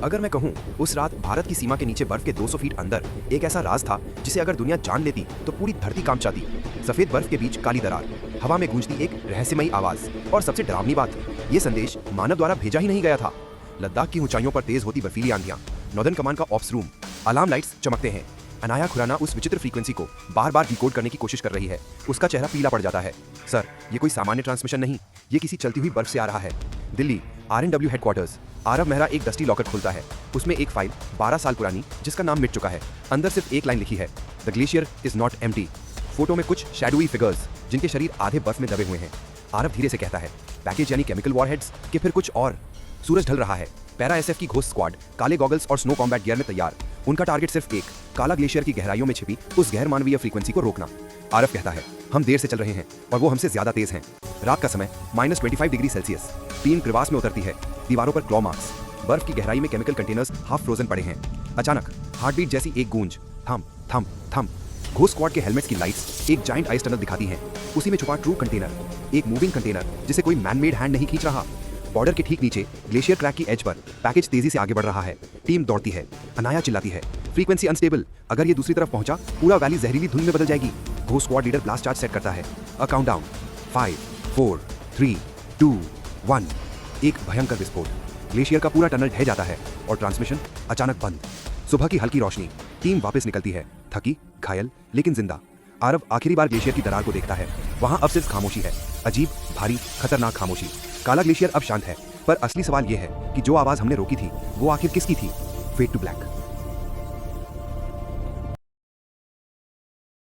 अगर मैं कहूँ, उस रात भारत की सीमा के नीचे बर्फ के 200 फीट अंदर एक ऐसा राज था जिसे अगर दुनिया जान लेती तो पूरी धरती कांप जाती। सफेद बर्फ के बीच काली दरार, हवा में गूंजती एक रहस्यमयी आवाज, और सबसे डरावनी बात, ये संदेश मानव द्वारा भेजा ही नहीं गया था। लद्दाख की ऊंचाइयों पर तेज होती बर्फीली आंधियां, नॉर्दर्न कमांड का ऑप्स रूम, अलार्म लाइट्स चमकते हैं। अनाया खुराना उस विचित्र फ्रीक्वेंसी को बार बार डिकोड करने की कोशिश कर रही है। उसका चेहरा पीला पड़ जाता है। सर, ये कोई सामान्य ट्रांसमिशन नहीं, ये किसी चलती हुई बर्फ से आ रहा है। Delhi RNW headquarters. आरव मेहरा एक डस्टी लॉकर खोलता है। उसमें एक फाइल 12 साल पुरानी, जिसका नाम मिट चुका है। अंदर सिर्फ एक लाइन लिखी है, the glacier is not empty. Photo में कुछ शैडोई फिगर्स, जिनके शरीर आधे बर्फ में दबे हुए हैं। आरव धीरे से कहता है, पैकेज यानी केमिकल वॉरहेड्स के फिर कुछ और। सूरज ढल रहा है। पैरा SF की घोस्ट स्क्वाड काले गॉगल्स और स्नो कॉम्बैट गियर में तैयार। उनका टारगेट सिर्फ एक, काला ग्लेशियर की गहराइयों में छिपी उस गैर मानवीय फ्रीक्वेंसी को रोकना। आरव कहता है, हम देर से चल रहे हैं और वो हमसे ज्यादा तेज हैं। रात का समय, -25 डिग्री सेल्सियस। टीम क्रिवास में उतरती है। दीवारों पर क्लॉ मार्क्स, बर्फ की गहराई में केमिकल कंटेनर्स हाफ फ्रोजन पड़े हैं। अचानक हार्टबीट जैसी एक गूंज, थम थम थम। घोस्ट स्क्वाड के हेलमेट्स की लाइट्स एक जाइंट आइस टनल दिखाती हैं। उसी में छुपा ट्रू कंटेनर, एक मूविंग कंटेनर जिसे कोई मैनमेड हैंड नहीं खींच रहा। बॉर्डर के ठीक नीचे ग्लेशियर क्रैक की एज पर पैकेज तेजी से आगे बढ़ रहा है। टीम दौड़ती है। अनाया चिल्लाती है, फ्रीक्वेंसी अनस्टेबल, अगर ये दूसरी तरफ पहुंचा पूरा वैली जहरीली धुंध में बदल जाएगी। Ghost squad leader blast charge set करता है। अ काउंटडाउन, 5 4 3 2 1। एक भयंकर विस्फोट। ग्लेशियर का पूरा टनल ढह जाता है और ट्रांसमिशन अचानक बंद। सुबह की हल्की रोशनी। टीम वापस निकलती है, थकी, घायल, लेकिन जिंदा। आरव आखिरी बार ग्लेशियर की दरार को देखता है। वहां अब सिर्फ खामोशी है, अजीब, भारी, खतरनाक खामोशी। काला ग्लेशियर अब शांत है, पर असली सवाल यह है कि जो आवाज हमने रोकी थी वो आखिर किसकी थी? Fade to black.